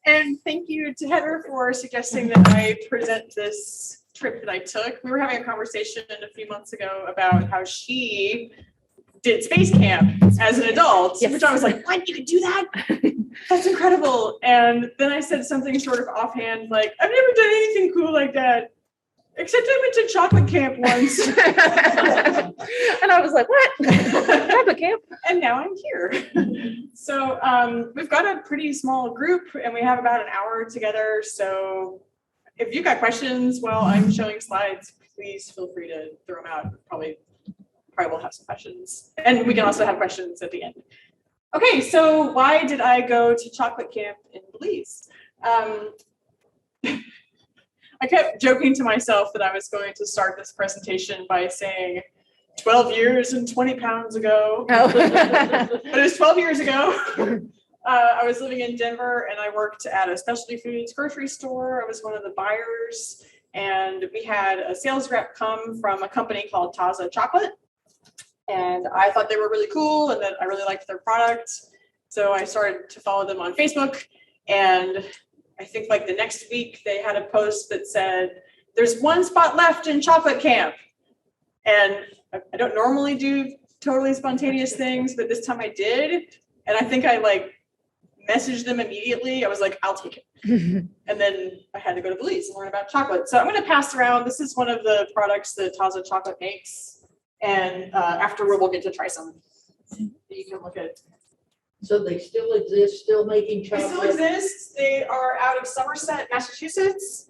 And thank you to Heather for suggesting that I present this trip that I took. We were having a conversation a few months ago about how she did space camp as an adult, Yes. which I was like, what, you could do that? That's incredible. And then I said something sort of offhand, like, I've never done anything cool like that, except I went to chocolate camp once. And I was like, what? Chocolate camp? And now I'm here. So we've got a pretty small group and we have about an hour together. So if you've got questions while I'm showing slides, please feel free to throw them out. Probably will have some questions. And we can also have questions at the end. Okay, so why did I go to chocolate camp in Belize? I kept joking to myself that I was going to start this presentation by saying 12 years and 20 pounds ago. Oh. But it was 12 years ago. I was living in Denver and I worked at a specialty foods grocery store. I was one of the buyers and we had a sales rep come from a company called Taza Chocolate. And I thought they were really cool and that I really liked their product. So I started to follow them on Facebook. And I think like the next week they had a post that said, there's one spot left in chocolate camp. And I don't normally do totally spontaneous things, but this time I did. And I think I like messaged them immediately. I was like, I'll take it. And then I had to go to Belize and learn about chocolate. So I'm going to pass around. This is one of the products that Taza Chocolate makes. And afterward, we'll get to try some. You can look at it. So they still exist, still making They chocolate? still exist. They are out of Somerset, Massachusetts.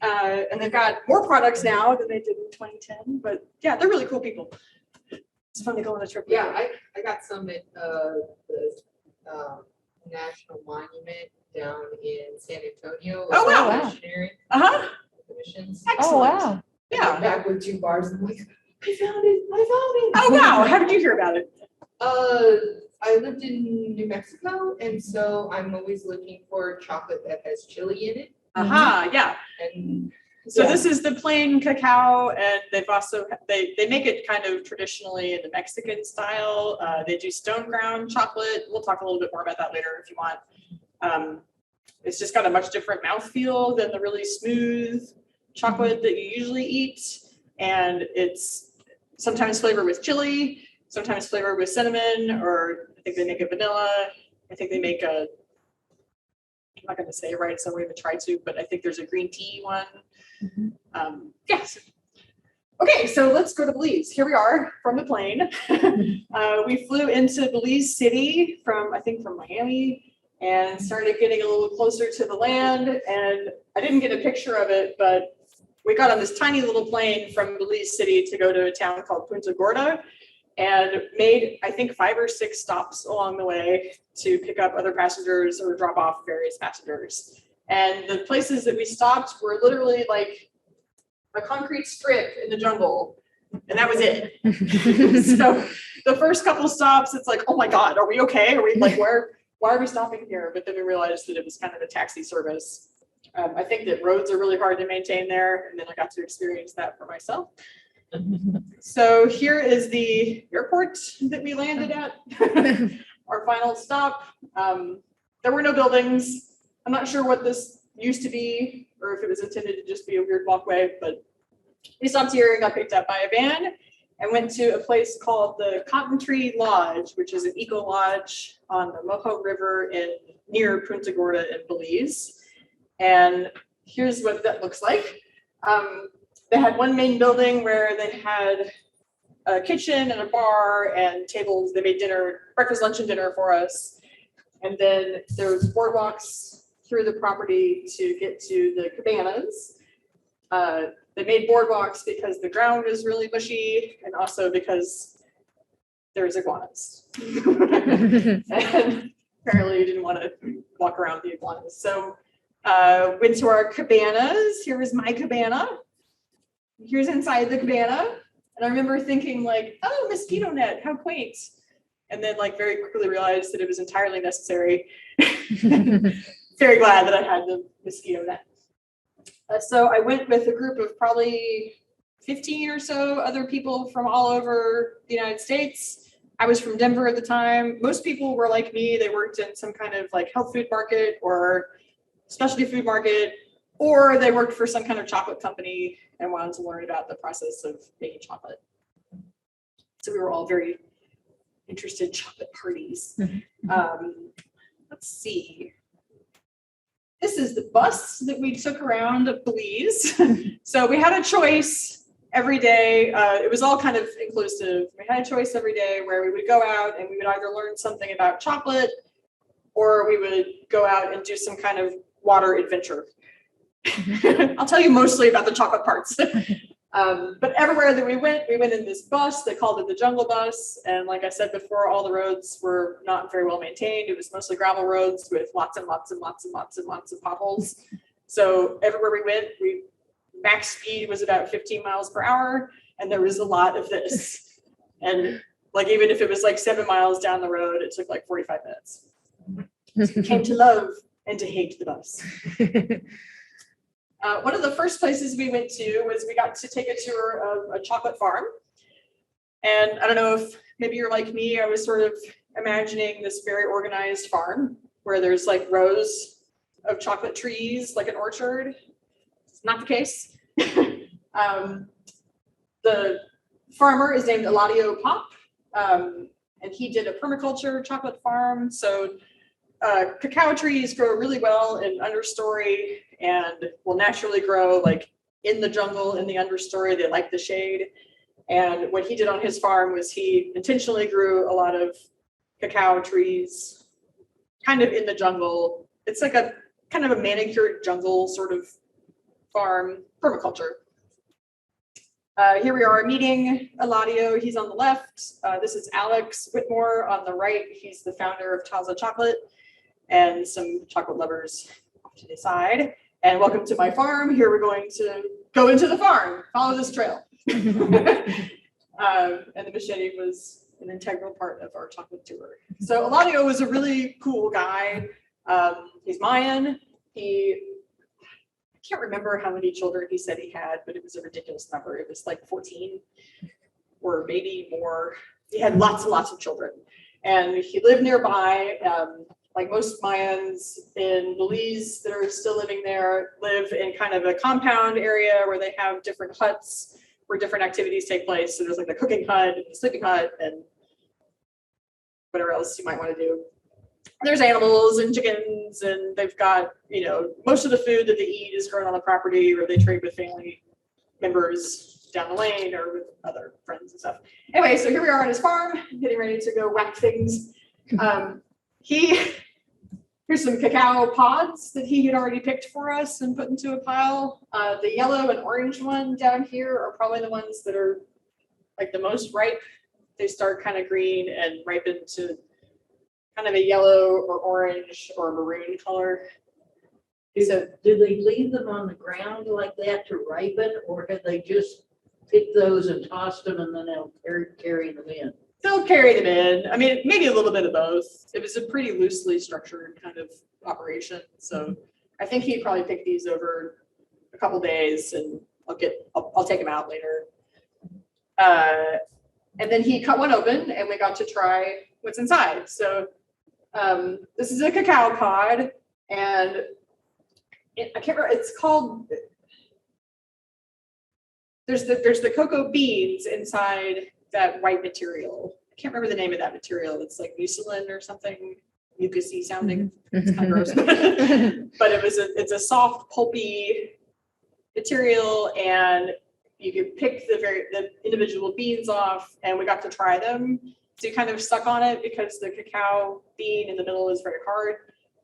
And they've got more products now than they did in 2010. But yeah, they're really cool people. It's fun to go on a trip. Yeah, I got some at the National Monument down in San Antonio. Oh, wow. Missionary Uh-huh. missions. Oh, wow. I Yeah. came back with 2 bars and I'm like, I found it. Oh, wow. How did you hear about it? I lived in New Mexico, and so I'm always looking for chocolate that has chili in it. Aha, yeah. And So yeah. this is the plain cacao, and they've also they make it kind of traditionally in the Mexican style. They do stone ground chocolate. We'll talk a little bit more about that later if you want. It's just got a much different mouthfeel than the really smooth chocolate that you usually eat, and it's sometimes flavored with chili, sometimes flavored with cinnamon, or I think they make a vanilla. I think they make a, I'm not going to say it right, so I'm going to try to, but I think there's a green tea one. Yes. Okay, so let's go to Belize. Here we are from the plane. We flew into Belize City from, I think from Miami, and started getting a little closer to the land. And I didn't get a picture of it, but we got on this tiny little plane from Belize City to go to a town called Punta Gorda, and made, I think, 5 or 6 stops along the way to pick up other passengers or drop off various passengers. And the places that we stopped were literally like a concrete strip in the jungle, and that was it. So the first couple stops, it's like, oh my God, are we okay? Are we like, why are we stopping here? But then we realized that it was kind of a taxi service. I think that roads are really hard to maintain there, and then I got to experience that for myself. So here is the airport that we landed at, our final stop. There were no buildings. I'm not sure what this used to be or if it was intended to just be a weird walkway, but we stopped here and got picked up by a van and went to a place called the Cotton Tree Lodge, which is an eco lodge on the Moho River near Punta Gorda in Belize. And here's what that looks like. They had one main building where they had a kitchen and a bar and tables. They made dinner, breakfast, lunch, and dinner for us. And then there was boardwalks through the property to get to the cabanas. They made boardwalks because the ground is really mushy and also because there's iguanas. And apparently you didn't want to walk around the iguanas. So went to our cabanas. Here was my cabana. Here's inside the cabana. And I remember thinking like, oh, mosquito net, how quaint. And then like very quickly realized that it was entirely necessary. Very glad that I had the mosquito net. So I went with a group of probably 15 or so other people from all over the United States. I was from Denver at the time. Most people were like me. They worked in some kind of like health food market or specialty food market, or they worked for some kind of chocolate company and wanted to learn about the process of making chocolate. So we were all very interested in chocolate parties. Let's see. This is the bus that we took around Belize. So we had a choice every day. It was all kind of inclusive. We had a choice every day where we would go out and we would either learn something about chocolate or we would go out and do some kind of water adventure. I'll tell you mostly about the chocolate parts. But everywhere that we went in this bus. They called it the jungle bus. And like I said before, all the roads were not very well maintained. It was mostly gravel roads with lots and lots and lots and lots and lots of potholes. So everywhere we went, max speed was about 15 miles per hour. And there was a lot of this. And like, even if it was like 7 miles down the road, it took like 45 minutes. So we came to love and to hate the bus. One of the first places we went to was we got to take a tour of a chocolate farm. And I don't know if maybe you're like me, I was sort of imagining this very organized farm where there's like rows of chocolate trees, like an orchard. It's not the case. The farmer is named Eladio Pop, and he did a permaculture chocolate farm. So cacao trees grow really well in understory and will naturally grow like in the jungle, in the understory. They like the shade. And what he did on his farm was he intentionally grew a lot of cacao trees kind of in the jungle. It's like a kind of a manicured jungle sort of farm, permaculture. Here we are meeting Eladio. He's on the left. This is Alex Whitmore on the right. He's the founder of Taza Chocolate, and some chocolate lovers off to the side. And welcome to my farm. Here we're going to go into the farm, follow this trail. And the machete was an integral part of our chocolate tour. So Eladio was a really cool guy. He's Mayan. I can't remember how many children he said he had, but it was a ridiculous number. It was like 14 or maybe more. He had lots and lots of children. And he lived nearby. Like most Mayans in Belize that are still living there, live in kind of a compound area where they have different huts where different activities take place. So there's like the cooking hut and the sleeping hut and whatever else you might want to do. There's animals and chickens, and they've got, most of the food that they eat is grown on the property, or they trade with family members down the lane or with other friends and stuff. Anyway, so here we are on his farm, getting ready to go whack things. Here's some cacao pods that he had already picked for us and put into a pile. The yellow and orange one down here are probably the ones that are like the most ripe. They start kind of green and ripen to kind of a yellow or orange or maroon color. So do they leave them on the ground like that to ripen, or do they just pick those and toss them and then they'll carry them in? They'll carry them in. I mean, maybe a little bit of both. It was a pretty loosely structured kind of operation. So I think he probably picked these over a couple days, and I'll take them out later. And then he cut one open and we got to try what's inside. So this is a cacao pod, and I can't remember, it's called, there's the cocoa beans inside that white material. I can't remember the name of that material. It's like mucilin or something, mucusy sounding. It's kind of gross. But it's a soft, pulpy material, and you could pick the individual beans off, and we got to try them. So you kind of suck on it because the cacao bean in the middle is very hard,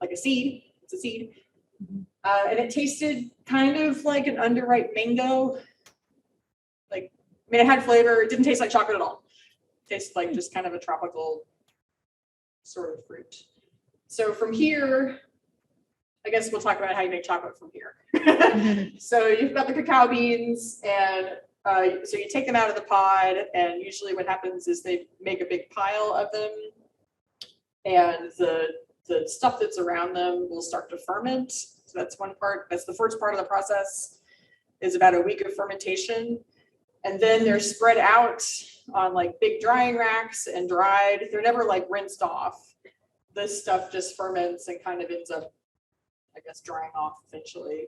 like a seed. It's a seed. And it tasted kind of like an underripe mango. It had flavor. It didn't taste like chocolate at all. It tasted like just kind of a tropical sort of fruit. So from here, I guess we'll talk about how you make chocolate from here. So you've got the cacao beans, and so you take them out of the pod, and usually what happens is they make a big pile of them, and the stuff that's around them will start to ferment. So that's one part. That's the first part of the process, is about a week of fermentation. And then they're spread out on like big drying racks and dried. They're never like rinsed off. This stuff just ferments and kind of ends up I guess, drying off eventually.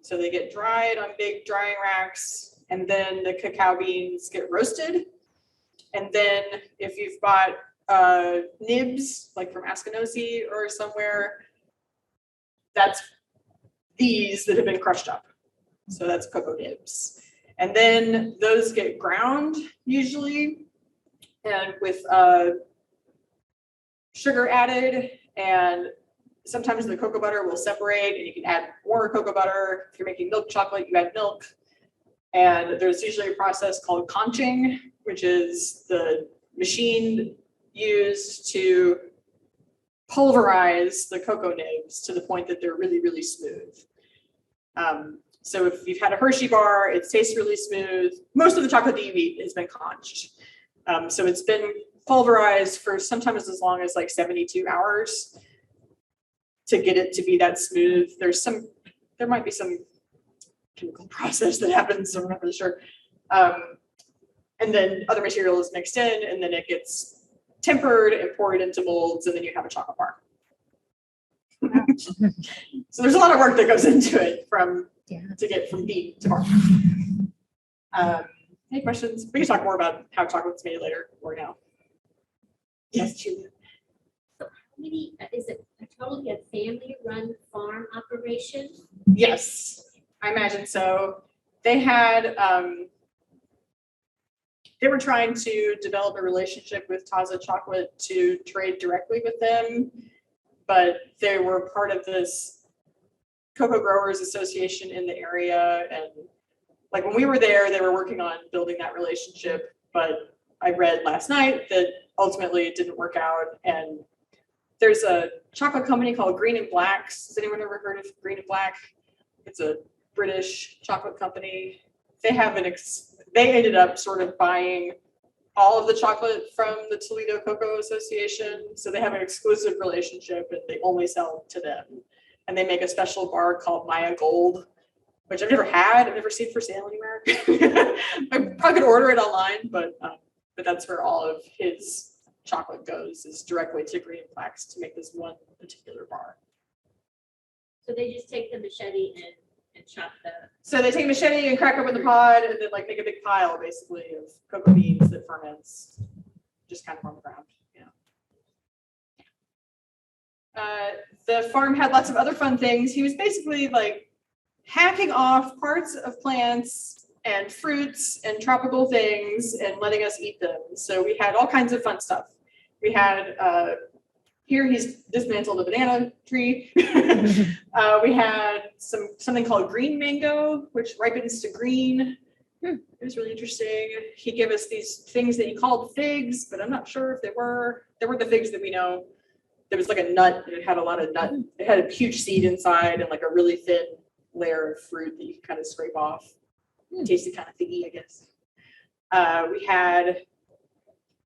So they get dried on big drying racks, and then the cacao beans get roasted. And then if you've bought nibs, like from Askinosie or somewhere, that's these that have been crushed up. So that's cocoa nibs. And then those get ground usually, and with sugar added, and sometimes the cocoa butter will separate and you can add more cocoa butter. If you're making milk chocolate, you add milk. And there's usually a process called conching, which is the machine used to pulverize the cocoa nibs to the point that they're really, really smooth. So if you've had a Hershey bar, it tastes really smooth. Most of the chocolate that you eat has been conched. So it's been pulverized for sometimes as long as like 72 hours to get it to be that smooth. There might be some chemical process that happens, so I'm not really sure. And then other material is mixed in, and then it gets tempered and poured into molds, and then you have a chocolate bar. So there's a lot of work that goes into it to get from bean to bar. Any questions? We can talk more about how chocolate's made later or now. Yes, Julia. So how many, is it totally a family-run farm operation? Yes, I imagine so. They had, they were trying to develop a relationship with Taza Chocolate to trade directly with them, but they were part of this Cocoa Growers Association in the area. And like when we were there, they were working on building that relationship, but I read last night that ultimately it didn't work out. And there's a chocolate company called Green and Blacks. Has anyone ever heard of Green and Black? It's a British chocolate company. They have they ended up sort of buying all of the chocolate from the Toledo Cocoa Association. So they have an exclusive relationship and they only sell to them. And they make a special bar called Maya Gold, which I've never had. I've never seen for sale anywhere. I probably could order it online, but that's where all of his chocolate goes, is directly to Green and Blacks to make this one particular bar. So they just take the machete and chop the. So they take a machete and crack open the pod and then like make a big pile basically of cocoa beans that ferments just kind of on the ground. The farm had lots of other fun things. He was basically like hacking off parts of plants and fruits and tropical things and letting us eat them. So we had all kinds of fun stuff. We had here he's dismantled a banana tree. We had something called green mango, which ripens to green. It was really interesting. He gave us these things that he called figs, but I'm not sure if they weren't the figs that we know. There was like a nut, and it had a lot of nut. It had a huge seed inside and like a really thin layer of fruit that you can kind of scrape off. It tasted kind of figgy, I guess. We had,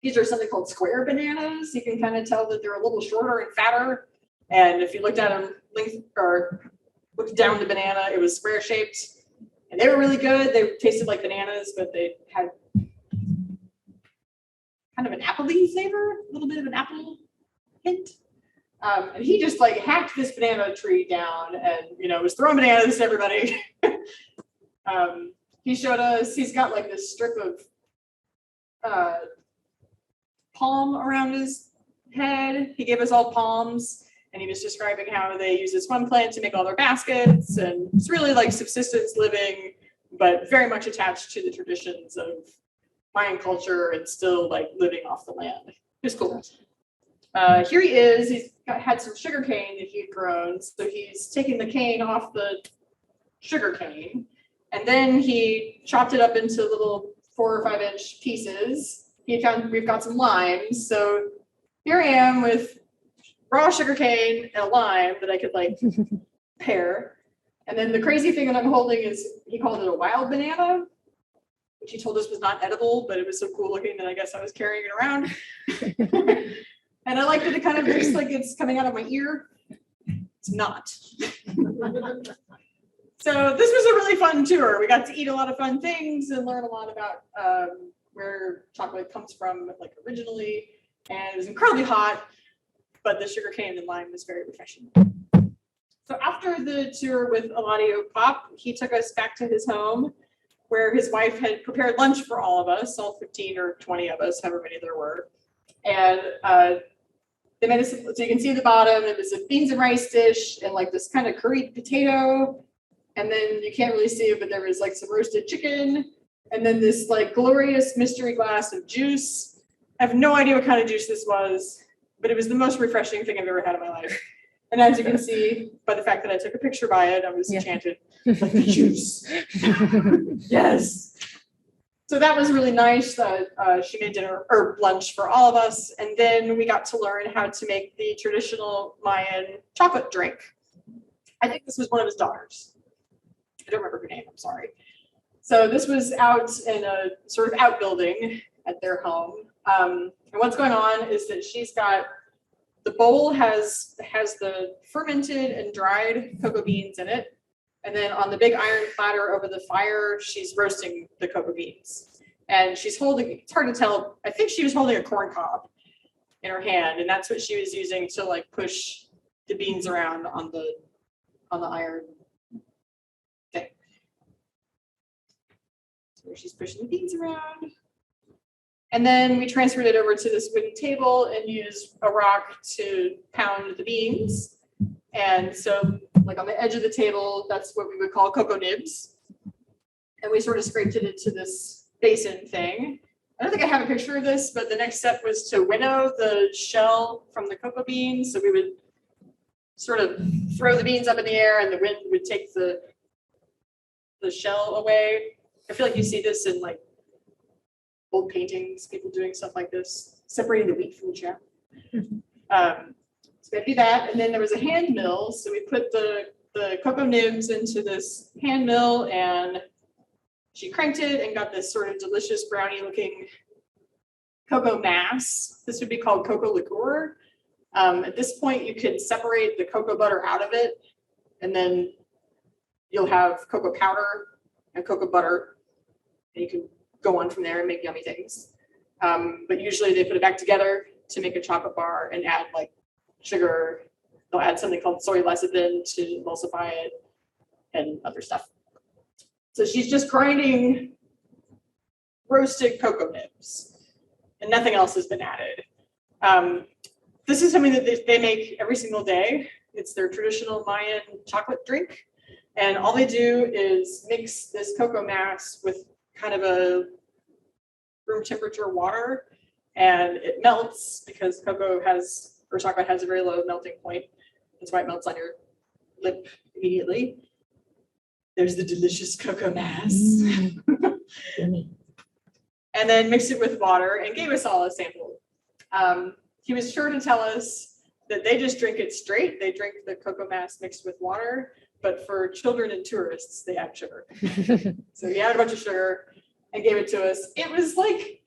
these are something called square bananas. You can kind of tell that they're a little shorter and fatter. And if you looked at them, looked down the banana, it was square shaped. And they were really good. They tasted like bananas, but they had kind of an appley flavor, a little bit of an apple hint. And he just like hacked this banana tree down and, was throwing bananas to everybody. He showed us, he's got like this strip of palm around his head. He gave us all palms and he was describing how they use this one plant to make all their baskets. And it's really like subsistence living, but very much attached to the traditions of Mayan culture and still like living off the land. It was cool. Here he is. He's had some sugar cane that he had grown. So he's taking the cane off the sugar cane. And then he chopped it up into little 4 or 5 inch pieces. We've got some limes. So here I am with raw sugar cane and a lime that I could like pair. And then the crazy thing that I'm holding is, he called it a wild banana, which he told us was not edible, but it was so cool looking that I guess I was carrying it around. And I like that it kind of looks like it's coming out of my ear. It's not. So this was a really fun tour. We got to eat a lot of fun things and learn a lot about where chocolate comes from, like originally. And it was incredibly hot, but the sugar cane and lime was very refreshing. So after the tour with Eladio Pop, he took us back to his home where his wife had prepared lunch for all of us, all 15 or 20 of us, however many there were. And they made us, so you can see at the bottom, it was a beans and rice dish and like this kind of curried potato. And then you can't really see it, but there was like some roasted chicken. And then this like glorious mystery glass of juice. I have no idea what kind of juice this was, but it was the most refreshing thing I've ever had in my life. And as you can see by the fact that I took a picture by it, I was enchanted. Like the juice. Yes. So that was really nice. She made dinner or lunch for all of us. And then we got to learn how to make the traditional Mayan chocolate drink. I think this was one of his daughters. I don't remember her name, I'm sorry. So this was out in a sort of outbuilding at their home. And what's going on is that she's got, the bowl has the fermented and dried cocoa beans in it. And then on the big iron platter over the fire, she's roasting the cocoa beans. And she's holding, it's hard to tell, I think she was holding a corn cob in her hand. And that's what she was using to like push the beans around on the iron thing. So she's pushing the beans around. And then we transferred it over to this wooden table and used a rock to pound the beans. And so like on the edge of the table, that's what we would call cocoa nibs. And we sort of scraped it into this basin thing. I don't think I have a picture of this, but the next step was to winnow the shell from the cocoa beans. So we would sort of throw the beans up in the air and the wind would take the shell away. I feel like you see this in like old paintings, people doing stuff like this, separating the wheat from the chaff. So we had to do that. And then there was a hand mill. So we put the cocoa nibs into this hand mill and she cranked it and got this sort of delicious brownie looking cocoa mass. This would be called cocoa liqueur. At this point, you can separate the cocoa butter out of it, and then you'll have cocoa powder and cocoa butter, and you can go on from there and make yummy things. But usually they put it back together to make a chocolate bar and add like sugar. They'll add something called soy lecithin to emulsify it and other stuff. So she's just grinding roasted cocoa nibs and nothing else has been added. This is something that they make every single day. It's their traditional Mayan chocolate drink. And all they do is mix this cocoa mass with kind of a room temperature water, and it melts because chocolate has a very low melting point. That's why it melts on your lip immediately. There's the delicious cocoa mass. And then mix it with water and gave us all a sample. He was sure to tell us that they just drink it straight. They drink the cocoa mass mixed with water, but for children and tourists, they add sugar. So he added a bunch of sugar and gave it to us. It was like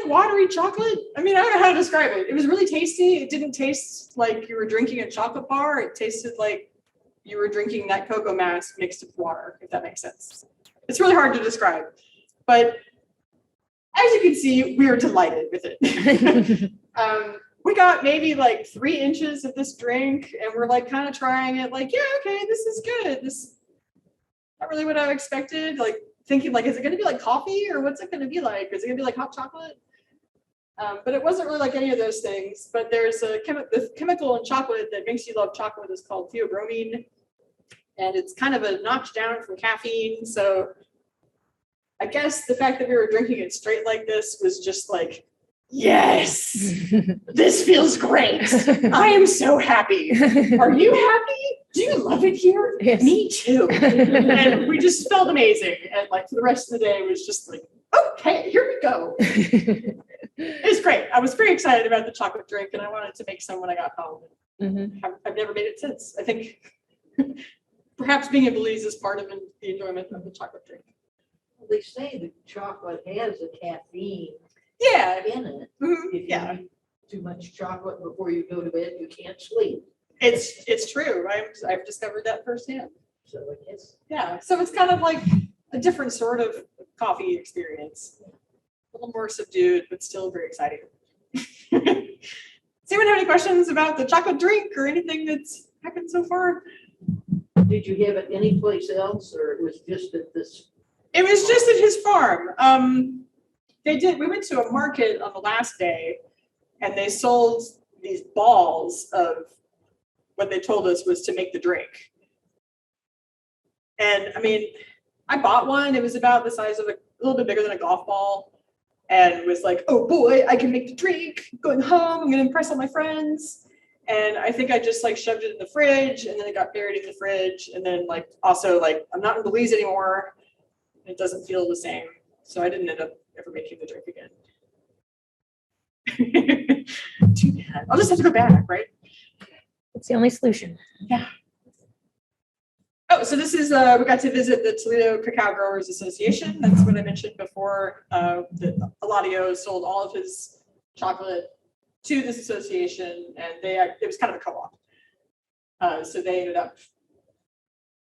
watery chocolate. I mean, I don't know how to describe it. It was really tasty. It didn't taste like you were drinking a chocolate bar. It tasted like you were drinking that cocoa mass mixed with water, if that makes sense. It's really hard to describe, but as you can see, we were delighted with it. We got maybe like 3 inches of this drink and we're like kind of trying it like, yeah, okay, this is good. This is not really what I expected. Like thinking like, is it going to be like coffee or what's it going to be like? Is it going to be like hot chocolate? But it wasn't really like any of those things. But there's the chemical in chocolate that makes you love chocolate is called theobromine. And it's kind of a notch down from caffeine. So I guess the fact that we were drinking it straight like this was just like, yes, this feels great. I am so happy. Are you happy? Do you love it here? Yes. Me too. And we just felt amazing. And like for the rest of the day, it was just like, okay, here we go. It was great. I was very excited about the chocolate drink and I wanted to make some when I got home. I've never made it since. I think perhaps being in Belize is part of the enjoyment of the chocolate drink. They say the chocolate has a caffeine Yeah. in it. Mhm. If you Yeah. eat too much chocolate before you go to bed, you can't sleep. It's true. I've discovered that firsthand. So I guess. Yeah. So it's kind of like a different sort of coffee experience. A little more subdued, but still very exciting. So anyone have any questions about the chocolate drink or anything that's happened so far? Did you have it anyplace else, or it was just at this? It was just at his farm. We went to a market on the last day and they sold these balls of what they told us was to make the drink. And I mean, I bought one. It was about the size of a little bit bigger than a golf ball and was like, oh boy, I can make the drink. I'm going home. I'm going to impress all my friends. And I think I just like shoved it in the fridge and then it got buried in the fridge. And then like, also like, I'm not in Belize anymore. It doesn't feel the same. So I didn't end up ever making the drink again. Too bad. I'll just have to go back, right? It's the only solution. Yeah. Oh, so this is, we got to visit the Toledo Cacao Growers Association. That's what I mentioned before. That Eladio sold all of his chocolate to this association, and it was kind of a co-op. So they ended up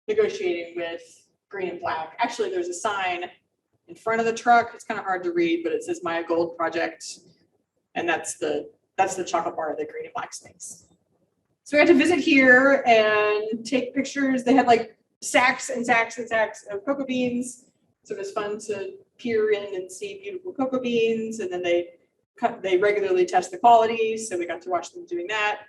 negotiating with Green and Black. Actually, there's a sign in front of the truck. It's kind of hard to read, but it says Maya Gold Project, and that's the chocolate bar that Green and Black makes. So we had to visit here and take pictures. They had like sacks and sacks and sacks of cocoa beans. So it was fun to peer in and see beautiful cocoa beans. And then they regularly test the quality. So we got to watch them doing that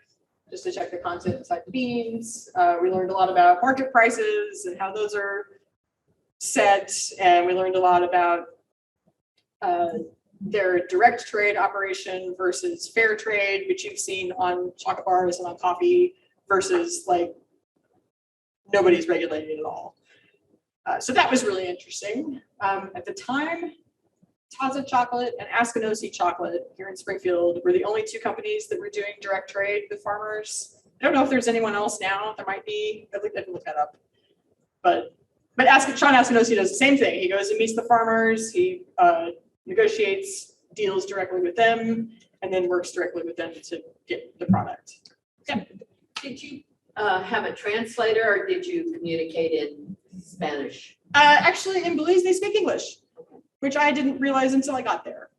just to check the content inside the beans. We learned a lot about market prices and how those are set. And we learned a lot about their direct trade operation versus fair trade, which you've seen on chocolate bars and on coffee, versus like nobody's regulated at all. So that was really interesting. At the time, Taza Chocolate and Askinosie Chocolate here in Springfield were the only two companies that were doing direct trade with farmers. I don't know if there's anyone else now. There might be. I can look that up. But Sean Askinosie does the same thing. He goes and meets the farmers. He negotiates deals directly with them, and then works directly with them to get the product. Yeah. Did you have a translator, or did you communicate in Spanish? Actually, in Belize, they speak English, which I didn't realize until I got there.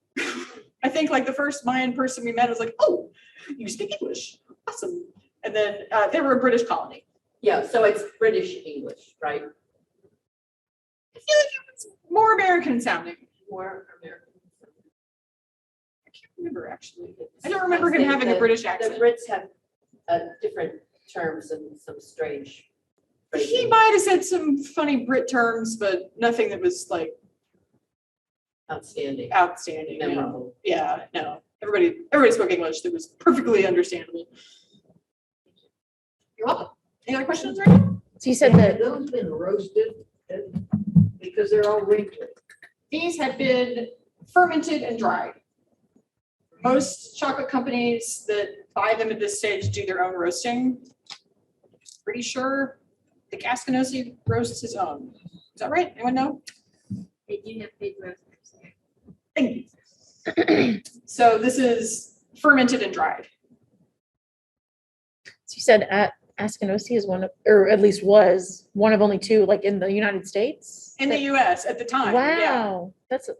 I think like the first Mayan person we met was like, oh, you speak English. Awesome. And then they were a British colony. Yeah, so it's British English, right? I feel like it was more American sounding. More American. I can't remember, actually. I don't remember him having a British accent. The Brits have different terms and some strange. He might have said some funny Brit terms, but nothing that was like outstanding. Memorable. Yeah, no. Everybody spoke English. That was perfectly understandable. You're welcome. Any other questions right now? So you said Have that those been roasted? Because they're all wrinkly. These have been fermented and dried. Most chocolate companies that buy them at this stage do their own roasting. Pretty sure the Askinosie roasts his own. Is that right? Anyone know? They do have big roasters there. Thank you. So this is fermented and dried. you said Askinosie is one of, or at least was one of only two, like in the United States. In the US at the time. Wow. That's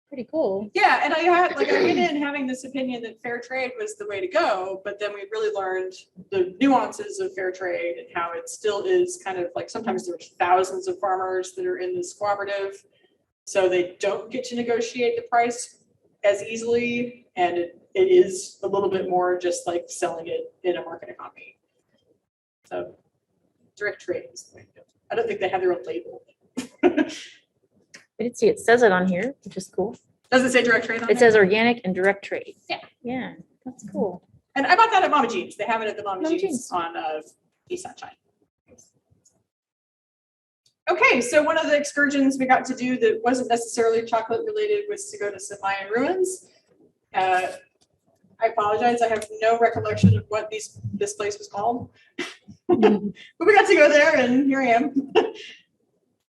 pretty cool. Yeah, and I went in having this opinion that fair trade was the way to go, but then we really learned the nuances of fair trade and how it still is kind of like sometimes there's thousands of farmers that are in this cooperative, so they don't get to negotiate the price as easily, and it is a little bit more just like selling it in a market economy. So direct trade is the way to go. I don't think they have their own label. I did see it says it on here, which is cool. Does it say direct trade on It says organic and direct trade. Yeah. Yeah, that's cool. And I bought that at Mama Jean's. They have it at the Mama Mama Jean's Jean's. on East Sunshine. Okay, so one of the excursions we got to do that wasn't necessarily chocolate related was to go to some Mayan ruins. I apologize, I have no recollection of what this place was called. But we got to go there and here I am.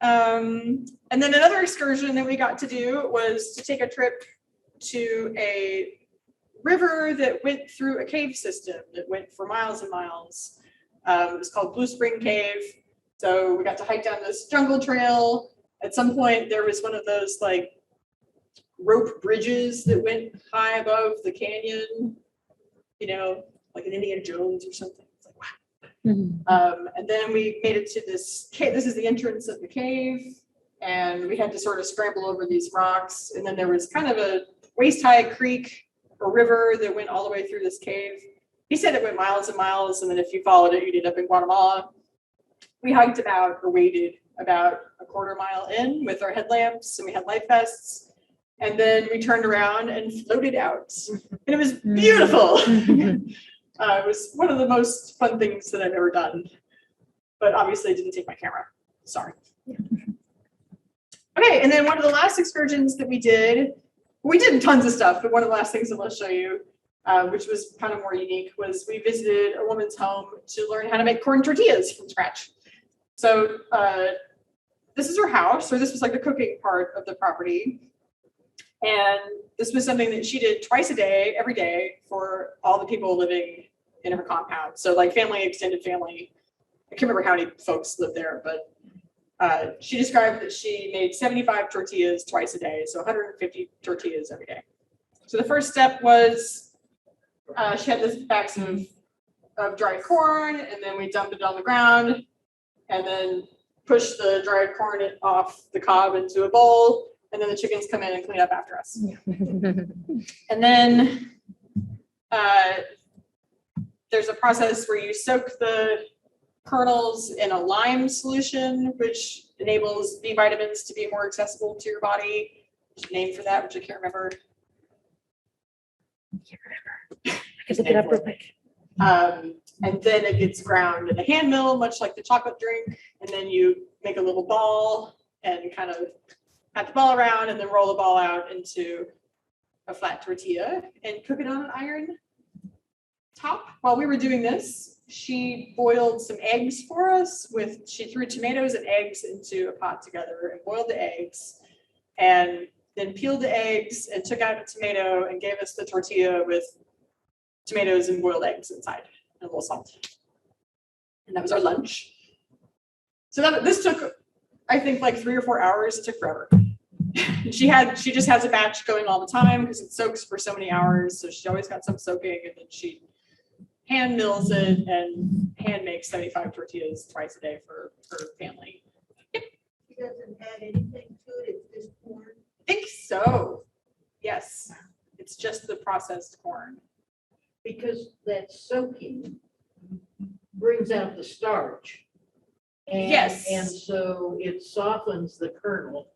And then another excursion that we got to do was to take a trip to a river that went through a cave system that went for miles and miles. It was called Blue Spring Cave. So we got to hike down this jungle trail. At some point, there was one of those like rope bridges that went high above the canyon. you know, like an Indiana Jones or something. It's like, wow. Mhm. And then we made it to this cave. This is the entrance of the cave. And we had to sort of scramble over these rocks. And then there was kind of a waist-high creek or river that went all the way through this cave. He said it went miles and miles. And then if you followed it, you'd end up in Guatemala. We hiked about, or waded about a quarter mile in with our headlamps, and we had life vests. And then we turned around and floated out. And it was beautiful. It was one of the most fun things that I've ever done. But obviously I didn't take my camera. Sorry. Okay, and then one of the last excursions that we did tons of stuff, but one of the last things I want to show you, which was kind of more unique, was we visited a woman's home to learn how to make corn tortillas from scratch. So this is her house, or this was like the cooking part of the property. And this was something that she did twice a day, every day, for all the people living in her compound. So like family, extended family. I can't remember how many folks lived there, but she described that she made 75 tortillas twice a day, so 150 tortillas every day. So the first step was she had this bags of dried corn, and then we dumped it on the ground, and then push the dried corn off the cob into a bowl, and then the chickens come in and clean up after us. And then there's a process where you soak the kernels in a lime solution, which enables B vitamins to be more accessible to your body. There's a name for that, which I can't remember. I could look it up real quick. And then it gets ground in a hand mill, much like the chocolate drink. And then you make a little ball and kind of pat the ball around and then roll the ball out into a flat tortilla and cook it on an iron top. While we were doing this, she boiled some eggs for us she threw tomatoes and eggs into a pot together and boiled the eggs and then peeled the eggs and took out a tomato and gave us the tortilla with tomatoes and boiled eggs inside and a little salt. And that was our lunch. So this took, I think, like 3 or 4 hours. It took forever. She just has a batch going all the time because it soaks for so many hours. So she always got some soaking, and then she hand mills it and hand makes 75 tortillas twice a day for her family. She doesn't add anything to it, it's just corn. I think so. Yes. It's just the processed corn. Because that soaking brings out the starch. And, Yes. And so it softens the kernel.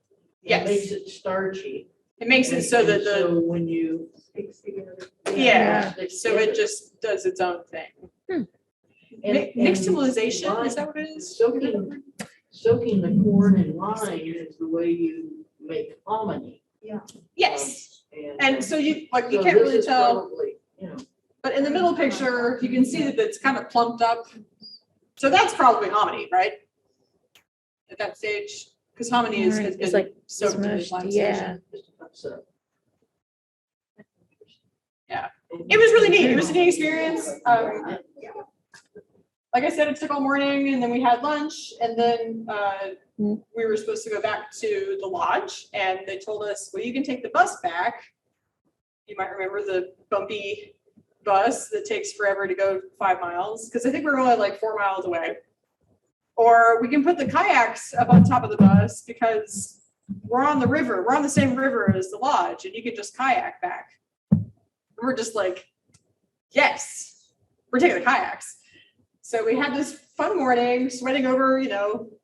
Yes. Makes it starchy. It makes it so that So when you mix together. yeah, sticks so it together. just does its own thing. And- Nixtamalization, and is that what it is? Soaking the corn in lime is the way you make hominy. Yes. And so you can't so really this is tell, probably, you know, but in the middle picture, you can see that it's kind of plumped up. So that's probably hominy, right? At that stage, because hominy has Right, it's been like soaked in smushed, lime yeah. solution. so. Yeah. It was really neat. It was a neat experience. Like I said, it took all morning, and then we had lunch, and then we were supposed to go back to the lodge, and they told us, well, you can take the bus back. You might remember the bumpy bus that takes forever to go 5 miles, because I think we're only like 4 miles away. Or we can put the kayaks up on top of the bus because we're on the river. We're on the same river as the lodge, and you can just kayak back. We're just like, yes, we're taking the kayaks. So we had this fun morning, sweating over,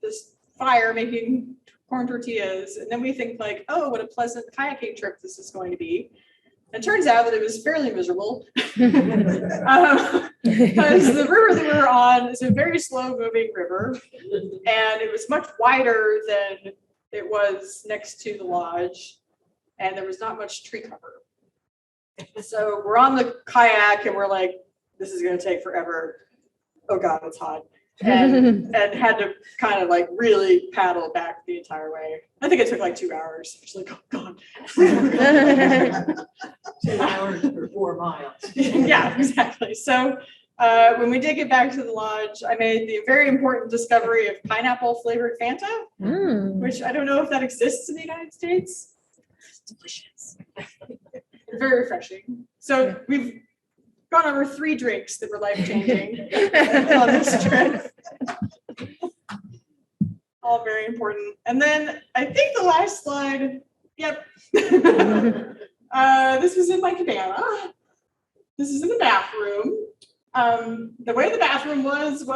this fire, making corn tortillas. And then we think like, oh, what a pleasant kayaking trip this is going to be. And it turns out that it was fairly miserable because the river that we were on is a very slow moving river. And it was much wider than it was next to the lodge. And there was not much tree cover. So we're on the kayak and we're like, this is going to take forever. Oh God, it's hot. And had to kind of like really paddle back the entire way. I think it took like 2 hours. It's like, oh God. 2 hours for 4 miles. Yeah, exactly. So when we did get back to the lodge, I made the very important discovery of pineapple flavored Fanta, which I don't know if that exists in the United States. It's delicious. Very refreshing. So we've gone over 3 drinks that were life-changing on this trip. All very important. And then I think the last slide, yep. This was in my cabana. This is in the bathroom. The way the bathroom was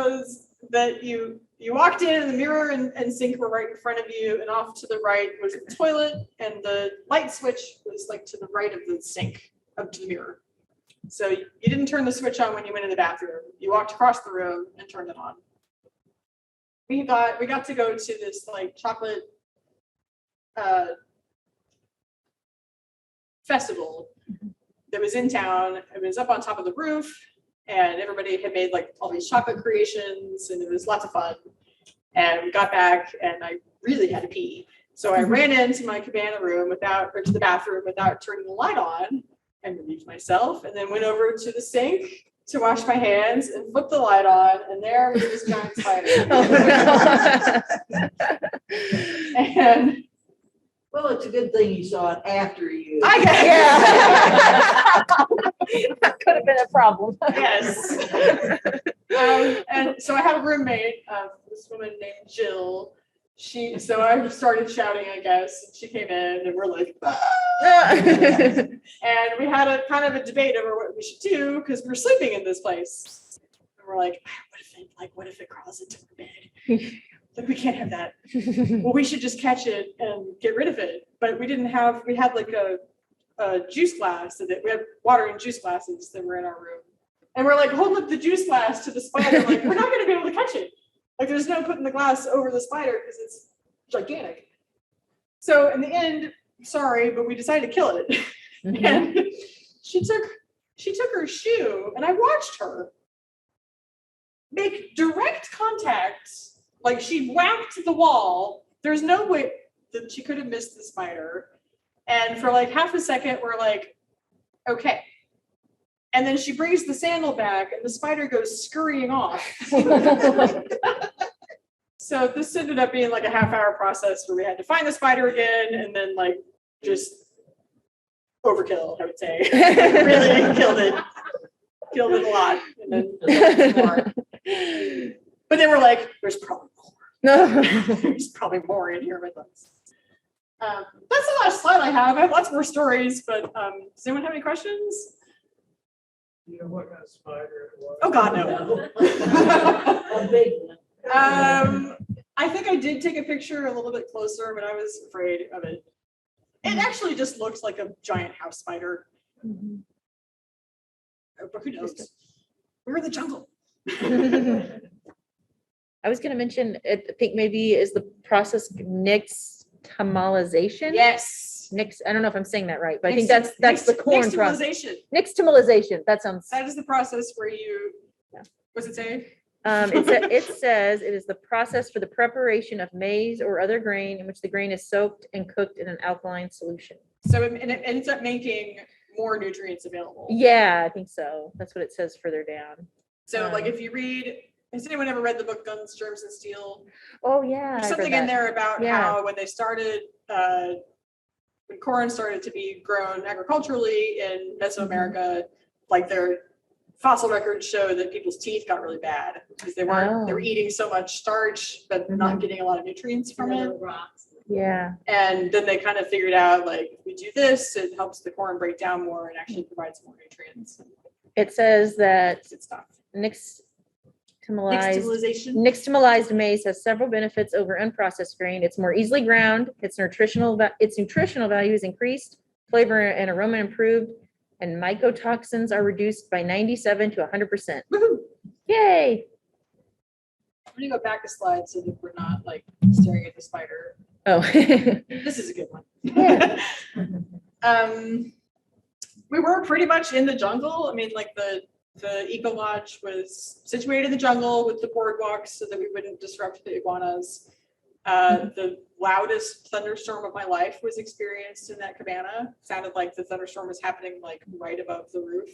that you walked in and the mirror and sink were right in front of you, and off to the right was the toilet, and the light switch was like to the right of the sink up to the mirror. So you didn't turn the switch on when you went in the bathroom. You walked across the room and turned it on. We got to go to this like chocolate festival that was in town. It was up on top of the roof, and everybody had made like all these chocolate creations, and it was lots of fun. And we got back, and I really had to pee. So I ran into my cabana room or to the bathroom without turning the light on, and relieved myself, and then went over to the sink to wash my hands and flipped the light on, and there was this giant spider. And Well, it's a good thing you saw it after you. I guess. Yeah. That could have been a problem. Yes. And so I had a roommate, this woman named Jill. So I started shouting, I guess, and she came in, and we're like, ah! And we had a kind of a debate over what we should do because we're sleeping in this place. And we're like, what if it crawls into our bed? Like, we can't have that. Well, we should just catch it and get rid of it. But we had like a juice glass, so that we had water in juice glasses that were in our room. And we're like holding up the juice glass to the spider, like, we're not gonna be able to catch it. Like, there's no putting the glass over the spider because it's gigantic. So in the end, sorry, but we decided to kill it. And she took her shoe, and I watched her make direct contact. Like, she whacked the wall. There's no way that she could have missed the spider. And for like half a second, we're like, okay. And then she brings the sandal back, and the spider goes scurrying off. So this ended up being like a half-hour process where we had to find the spider again, and then like just overkill, I would say. Really killed it a lot. And then more. But then we're like, there's probably more. There's probably more in here with us. That's the last slide I have. I have lots more stories, but does anyone have any questions? You know what kind of spider it was? Oh God, no. A big one. I think I did take a picture a little bit closer, but I was afraid of it. It actually just looks like a giant house spider. But who knows? We're in the jungle. I was going to mention, I think maybe is the process nixtamalization? Yes. I don't know if I'm saying that right, but I think that's the corn process. Nixtamalization. Nixtamalization. That is the process where you, what's it say? It says it is the process for the preparation of maize or other grain in which the grain is soaked and cooked in an alkaline solution. So it ends up making more nutrients available. Yeah, I think so. That's what it says further down. So like if you read, has anyone ever read the book Guns, Germs, and Steel? Oh yeah. There's something in there about how when they started, when corn started to be grown agriculturally in Mesoamerica, like their fossil records show that people's teeth got really bad because they were eating so much starch but not getting a lot of nutrients from it. Yeah. And then they kind of figured out, like, if we do this, it helps the corn break down more and actually provides more nutrients. It says that Good stuff. Nixtamalized maize has several benefits over unprocessed grain. It's more easily ground. Its nutritional value is increased. Flavor and aroma improved, and mycotoxins are reduced by 97 to 100%. Woohoo! Yay! I'm gonna go back a slide so that we're not like staring at the spider. Oh. This is a good one. Yeah. We were pretty much in the jungle. I mean, like the eco lodge was situated in the jungle with the boardwalks so that we wouldn't disrupt the iguanas. The loudest thunderstorm of my life was experienced in that cabana. Sounded like the thunderstorm was happening like right above the roof.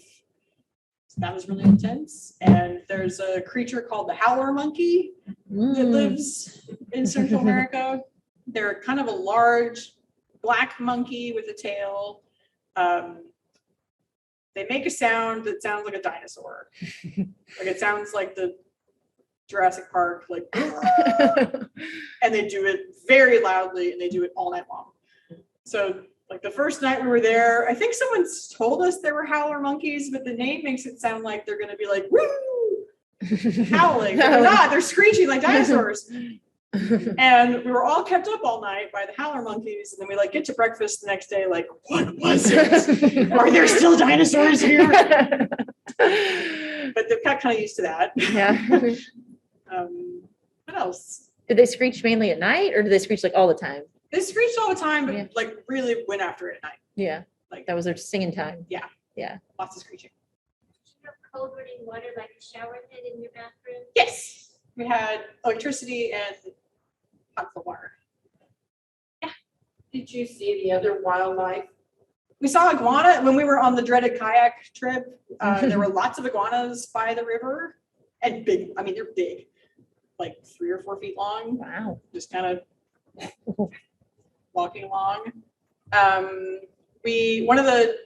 So that was really intense. And there's a creature called the Howler Monkey that lives in Central America. They're kind of a large black monkey with a tail. they make a sound that sounds like a dinosaur. Like it sounds like the Jurassic Park, like, and they do it very loudly and they do it all night long. So like the first night we were there, I think someone told us there were howler monkeys, but the name makes it sound like they're going to be like, woo, howling. But they're not, they're screeching like dinosaurs. And we were all kept up all night by the howler monkeys. And then we like get to breakfast the next day, like, what was it? Are there still dinosaurs here? But they've got kind of used to that. Yeah. What else? Did they screech mainly at night or do they screech like all the time? They screeched all the time, but Yeah. like really went after it at night. Yeah. Like That was their singing time. lots of screeching. Did you have cold running water like a shower head in your bathroom? Yes, we had electricity and hot cold water. Did you see the other wildlife? We saw iguana when we were on the dreaded kayak trip. There were lots of iguanas by the river and big. I mean, they're big, like 3 or 4 feet long. Wow. Just kind of walking along. One of the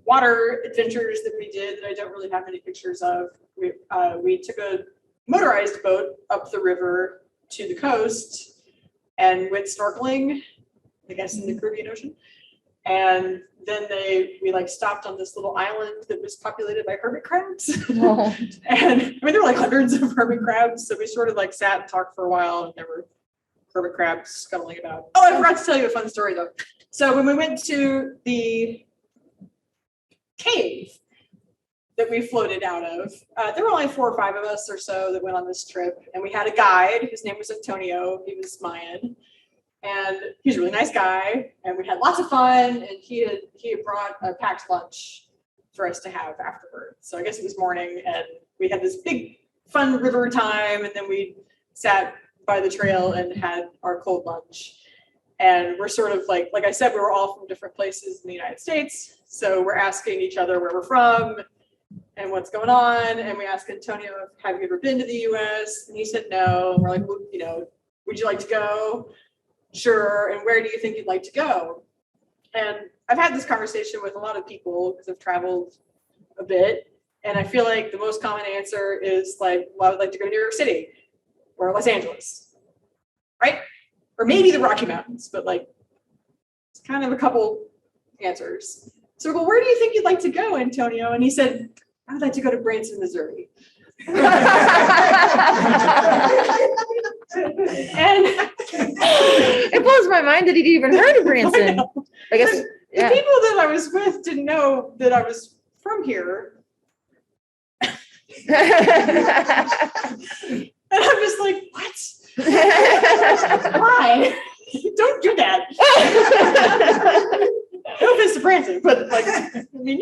water adventures that we did that I don't really have many pictures of. We took a motorized boat up the river to the coast and went snorkeling, I guess in the Caribbean Ocean. And then we like stopped on this little island that was populated by hermit crabs. Oh. And I mean, there were like hundreds of hermit crabs. So we sort of like sat and talked for a while and there were hermit crabs scuttling about. Oh, I forgot to tell you a fun story though. So when we went to the cave that we floated out of, there were only 4 or 5 of us or so that went on this trip. And we had a guide, his name was Antonio, he was Mayan. And he's a really nice guy, and we had lots of fun. And he had brought a packed lunch for us to have afterwards. So I guess it was morning, and we had this big fun river time, and then we sat by the trail and had our cold lunch. And we're sort of like I said, we were all from different places in the United States, so we're asking each other where we're from and what's going on. And we asked Antonio, "Have you ever been to the U.S.?" And he said no. And we're like, well, would you like to go? Sure. And where do you think you'd like to go? And I've had this conversation with a lot of people because I've traveled a bit. And I feel like the most common answer is like, well, I would like to go to New York City or Los Angeles, right? Or maybe the Rocky Mountains, but like, it's kind of a couple answers. So, well, where do you think you'd like to go, Antonio? And he said, I would like to go to Branson, Missouri. And It blows my mind that he'd even heard of Branson. I guess, the yeah. people that I was with didn't know that I was from here. And I'm just like, what? Why? Don't do that. No offense to Branson, but like, I mean,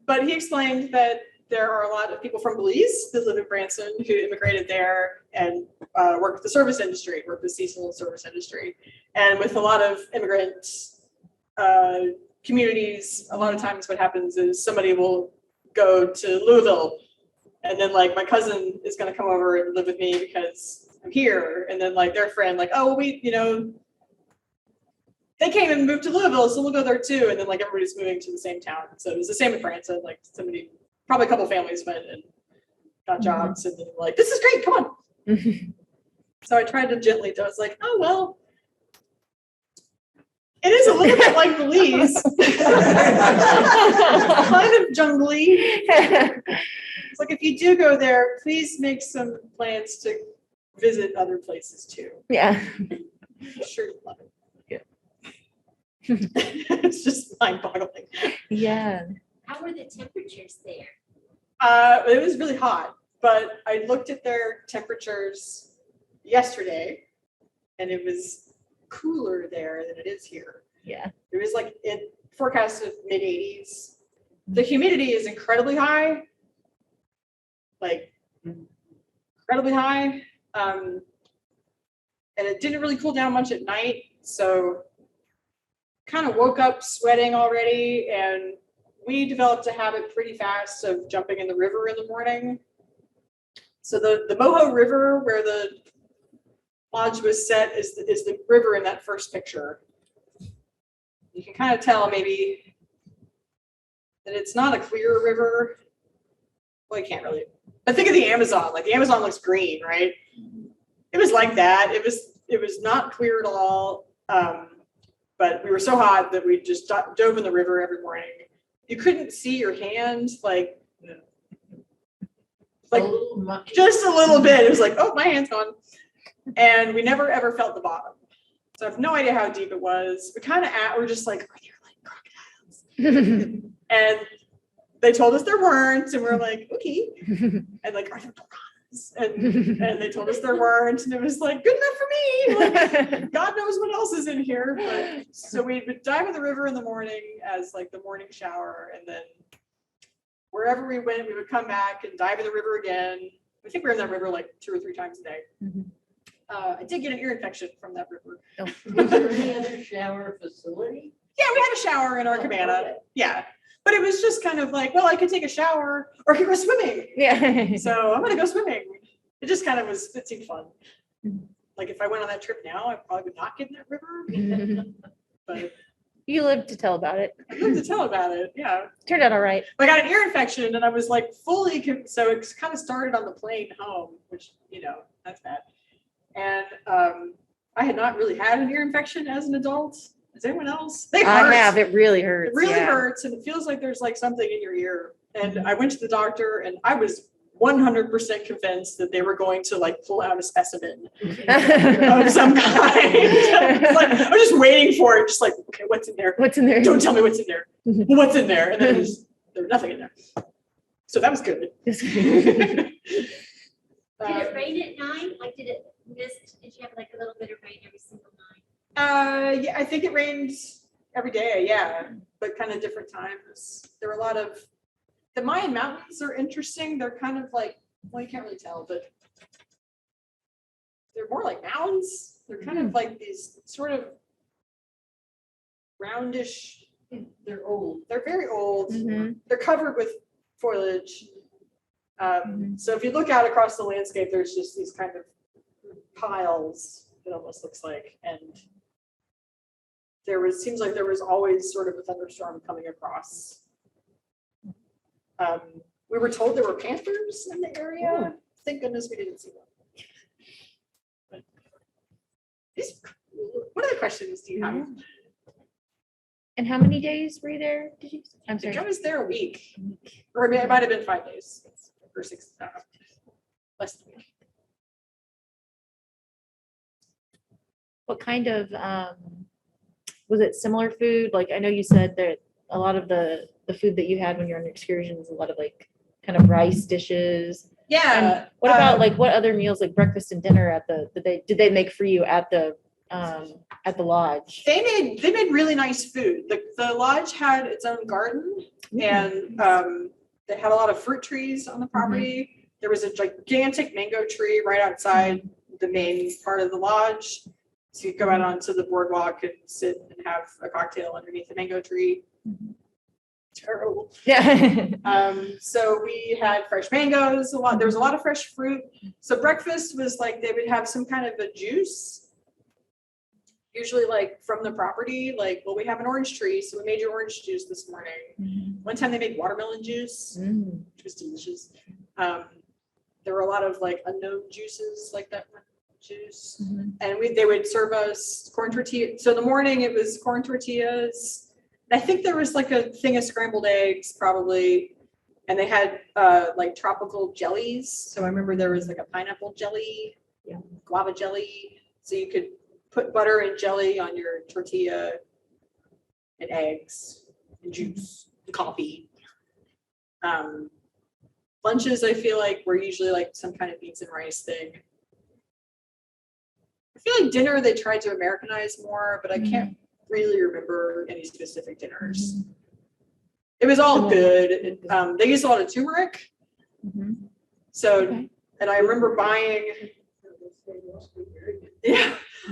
but he explained that there are a lot of people from Belize that live in Branson who immigrated there and work with the service industry, work with seasonal service industry. And with a lot of immigrant communities, a lot of times what happens is somebody will go to Louisville and then like my cousin is going to come over and live with me because I'm here. And then like their friend, like, oh, they came and moved to Louisville, so we'll go there too. And then like everybody's moving to the same town. So it was the same with Branson, like probably a couple families went and got jobs and then like, this is great, come on. So I tried to gently, I was like, oh, well, it is a little bit like Belize. Kind of jungly. It's like, if you do go there, please make some plans to visit other places too. Yeah. Sure, you love it. Yeah. It's just mind-boggling. Yeah. How were the temperatures there? It was really hot, but I looked at their temperatures yesterday and it was cooler there than it is here. Yeah. It was like it forecasted mid-80s. The humidity is incredibly high, like incredibly high. And it didn't really cool down much at night. So kind of woke up sweating already. And we developed a habit pretty fast of jumping in the river in the morning. So the Moho River where the lodge was set is the river in that first picture. You can kind of tell maybe that it's not a clear river. Well, you can't really, but think of the Amazon, like the Amazon looks green, right? It was like that. It was not clear at all. But we were so hot that we just dove in the river every morning. You couldn't see your hand, like just a little bit. It was like, oh, my hand's gone. And we never ever felt the bottom. So I have no idea how deep it was. We're just like, are there like crocodiles? And they told us there weren't, and we were like, okay. And like, are there piranhas? And they told us there weren't, and it was like, good enough for me. Like, God knows what else is in here. But so we would dive in the river in the morning as like the morning shower, and then wherever we went, we would come back and dive in the river again. I think we were in that river like 2 or 3 times a day. I did get an ear infection from that river. Was there any other shower facility? Yeah, we had a shower in our cabana. Okay. Yeah. But it was just kind of like, well, I could take a shower or I could go swimming. Yeah. So I'm going to go swimming. It just kind of was, it seemed fun. Like if I went on that trip now, I probably would not get in that river. But You lived to tell about it. I lived to tell about it. Yeah. Turned out all right. I got an ear infection and I was like so it kind of started on the plane home, which, that's bad. And I had not really had an ear infection as an adult. Does anyone else? They hurt. I have. It really hurts. It really yeah. hurts, and it feels like there's like something in your ear. And I went to the doctor, and I was 100% convinced that they were going to like pull out a specimen of some kind. I was just waiting for it, just like, okay, what's in there? What's in there? Don't tell me what's in there. What's in there? And then there was nothing in there. So that was good. Did it rain at night? Like, did it mist? Did you have like a little bit of rain every single night? Yeah, I think it rained every day, yeah, but kind of different times. There were a lot of, the Mayan Mountains are interesting. They're kind of like, well, you can't really tell, but they're more like mountains. They're kind of like these sort of roundish. They're old. They're very old. Mhm. They're covered with foliage. So if you look out across the landscape, there's just these kind of piles, it almost looks like, and seems like there was always sort of a thunderstorm coming across. We were told there were panthers in the area. Ooh. Thank goodness we didn't see them. What other questions do you have? And how many days were you there? Did you? I'm I think I sorry. was there a week, or it might have been 5 days or 6, less than a week. What kind of was it similar food? Like I know you said that a lot of the food that you had when you're on excursions, a lot of like kind of rice dishes. Yeah. What about like what other meals like breakfast and dinner at did they make for you at the lodge? They made really nice food. The lodge had its own garden, and they had a lot of fruit trees on the property. There was a gigantic mango tree right outside the main part of the lodge. So you go out onto the boardwalk and sit and have a cocktail underneath the mango tree. Terrible. Yeah. So we had fresh mangoes, there was a lot of fresh fruit. So breakfast was like they would have some kind of a juice, usually like from the property, like, well, we have an orange tree, so we made your orange juice this morning. One time they made watermelon juice, which was delicious. There were a lot of like unknown juices like that juice. And they would serve us corn tortilla. So in the morning it was corn tortillas. I think there was like a thing of scrambled eggs probably. And they had like tropical jellies. So I remember there was like a pineapple jelly, guava jelly. So you could put butter and jelly on your tortilla and eggs and juice and coffee. Lunches, I feel like were usually like some kind of beans and rice thing. I feel like dinner they tried to Americanize more, but I can't really remember any specific dinners. It was all good. They used a lot of turmeric. So, and I remember buying,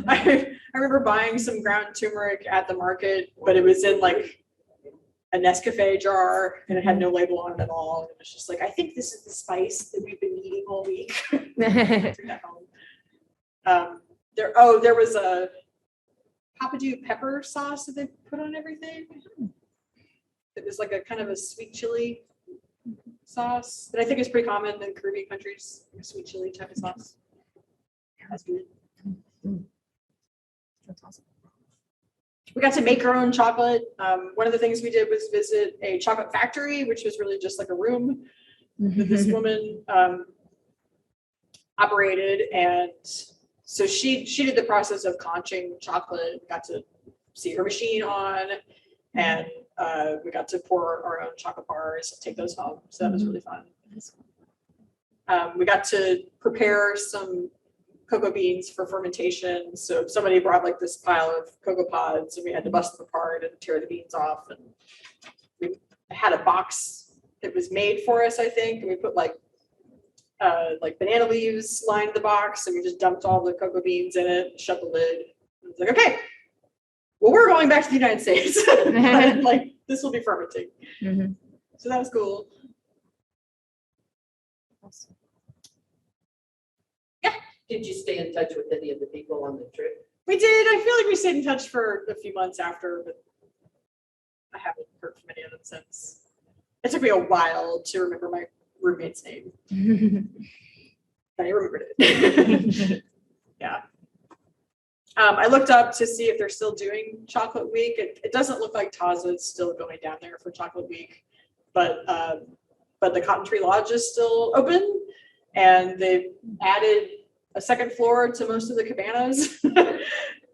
I remember buying some ground turmeric at the market, but it was in like a Nescafe jar and it had no label on it at all. And it was just like, I think this is the spice that we've been eating all week. Took that home. There was a Papadou pepper sauce that they put on everything. It was like a kind of a sweet chili sauce that I think is pretty common in Caribbean countries, like a sweet chili type of sauce. That's good. That's awesome. We got to make our own chocolate. One of the things we did was visit a chocolate factory, which was really just like a room that this woman operated. And so she did the process of conching chocolate, got to see her machine on, and we got to pour our own chocolate bars, take those home. So that was really fun. We got to prepare some cocoa beans for fermentation. So somebody brought like this pile of cocoa pods and we had to bust them apart and tear the beans off. And we had a box that was made for us, I think. And we put like banana leaves lined the box and we just dumped all the cocoa beans in it, shut the lid. It's like, okay, well, we're going back to the United States. But, like, this will be fermenting. So that was cool. Did you stay in touch with any of the people on the trip? We did. I feel like we stayed in touch for a few months after, but I haven't heard from any of them since. It took me a while to remember my roommate's name. But I remembered it. Yeah. I looked up to see if they're still doing Chocolate Week. It doesn't look like Taza is still going down there for Chocolate Week, but the Cotton Tree Lodge is still open, and they've added a second floor to most of the cabanas,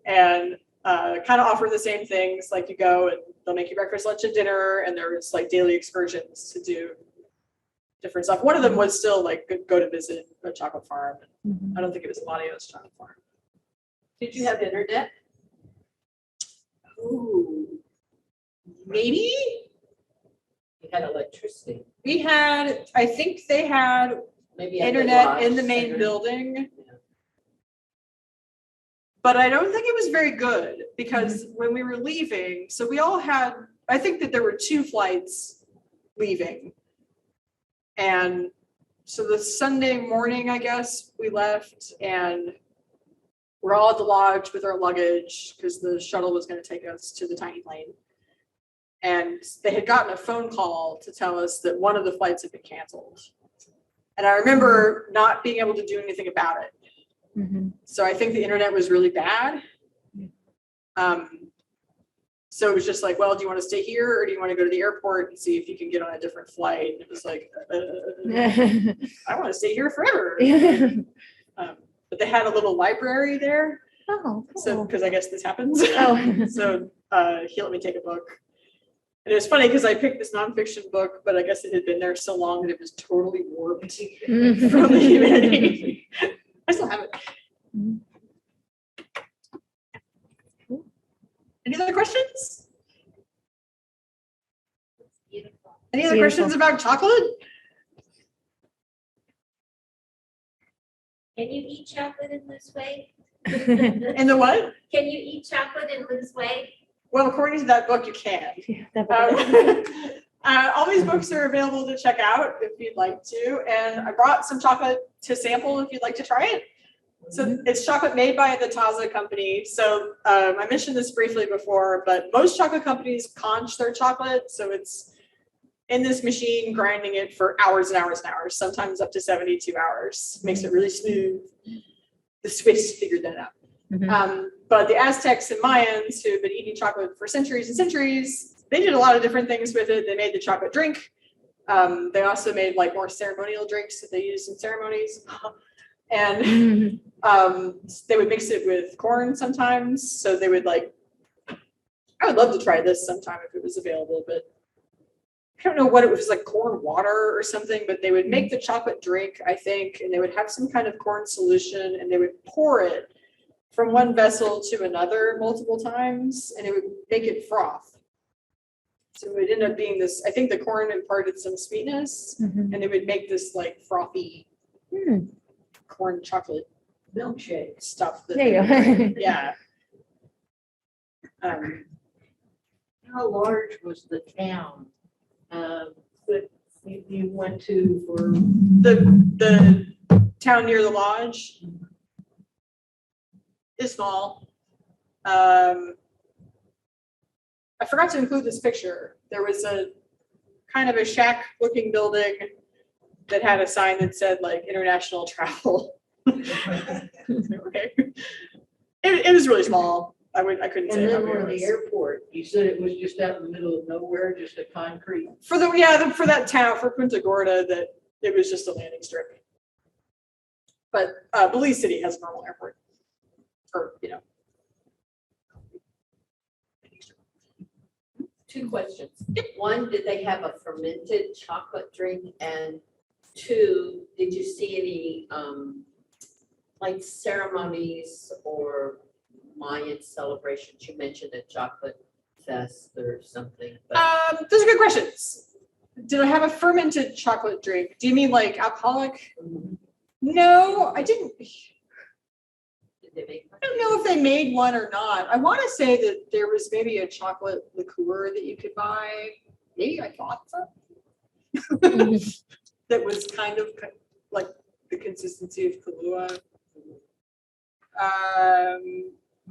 and kind of offer the same things. Like you go and they'll make you breakfast, lunch, and dinner, and there's like daily excursions to do different stuff. One of them was still like go to visit a chocolate farm. I don't think it was Ladio's chocolate farm. Did you have internet? Ooh, maybe. You had electricity. We had, I think they had Maybe at internet lodge in the main center. building, Yeah. but I don't think it was very good because when we were leaving, so we all had, I think that there were 2 flights leaving. And so the Sunday morning, I guess, we left and we're all at the lodge with our luggage because the shuttle was going to take us to the tiny plane. And they had gotten a phone call to tell us that one of the flights had been canceled. And I remember not being able to do anything about it. So I think the internet was really bad. So it was just like, well, do you want to stay here or do you want to go to the airport and see if you can get on a different flight? And it was like, I want to stay here forever. But they had a little library there. Oh, So, cool. because I guess this happens. Oh. So he let me take a book. And it was funny because I picked this nonfiction book, but I guess it had been there so long that it was totally warped from the humanity. I still have it. Any other questions? Beautiful. Any other Beautiful. questions about chocolate? Can you eat chocolate and lose weight? And the what? Can you eat chocolate and lose weight? Well, according to that book, you can. All these books are available to check out if you'd like to. And I brought some chocolate to sample if you'd like to try it. So it's chocolate made by the Taza company. So I mentioned this briefly before, but most chocolate companies conch their chocolate. So it's in this machine grinding it for hours and hours and hours, sometimes up to 72 hours. Makes it really smooth. The Swiss figured that out. But the Aztecs and Mayans who've been eating chocolate for centuries and centuries, they did a lot of different things with it. They made the chocolate drink. They also made like more ceremonial drinks that they used in ceremonies. And they would mix it with corn sometimes. So they would like, I would love to try this sometime if it was available, but I don't know what it was, like corn water or something, but they would make the chocolate drink, I think, and they would have some kind of corn solution and they would pour it from one vessel to another multiple times and it would make it froth. So it would end up being this, I think the corn imparted some sweetness and it would make this like frothy corn chocolate Milkshake. stuff. That There you they would go. make. Yeah. How large was the town that you went to for? The town near the lodge is small. I forgot to include this picture, there was a kind of a shack looking building that had a sign that said like international travel. Okay. It was really small. I couldn't say And how then big where it the was. airport, you said it was just out in the middle of nowhere, just a concrete. For that town, for Punta Gorda, that it was just a landing strip. But Belize City has a normal airport. Or, you know. Two questions. One, did they have a fermented chocolate drink? And two, did you see any, like ceremonies or Mayan celebrations? You mentioned a chocolate fest or something, but Those are good questions. Did I have a fermented chocolate drink? Do you mean like alcoholic? No, I didn't. did they make? I don't know if they made one or not. I want to say that there was maybe a chocolate liqueur that you could buy. Maybe I thought so. That was kind of like the consistency of Kahlua.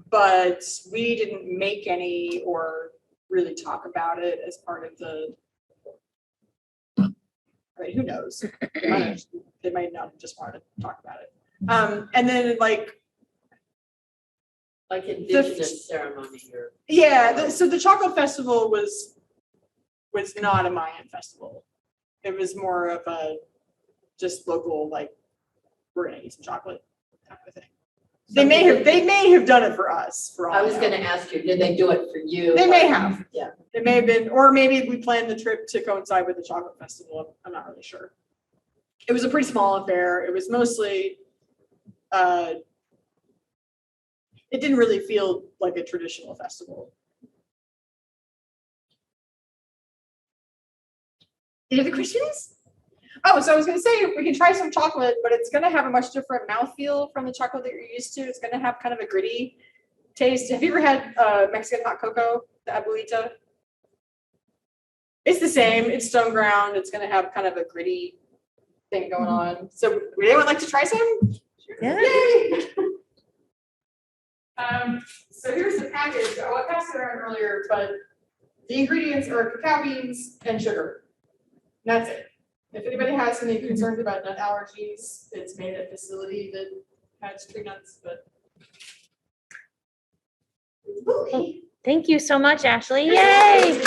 But we didn't make any or really talk about it as part of the. I mean, who knows? They might not just want to talk about it. And then like indigenous ceremony or? yeah, so the chocolate festival was not a Mayan festival. It was more of a just local, like, we're gonna eat some chocolate type of thing. They may have done it for us, for all I was know. gonna ask you, did they do it for you? They may have. Yeah. It may have been, or maybe we planned the trip to coincide with the chocolate festival. I'm not really sure. It was a pretty small affair. It was mostly, it didn't really feel like a traditional festival. Any other questions? Oh, so I was gonna say, we can try some chocolate, but it's gonna have a much different mouthfeel from the chocolate that you're used to. It's gonna have kind of a gritty taste. Have you ever had Mexican hot cocoa, the abuelita? It's the same. It's stone ground. It's gonna have kind of a gritty thing going on. So would anyone like to try some? Yeah. Yay! So here's the package. I passed it around earlier, but the ingredients are cacao beans and sugar. That's it. If anybody has any concerns about nut allergies, it's made at a facility that has tree nuts, but. Thank you so much, Ashley. Yay!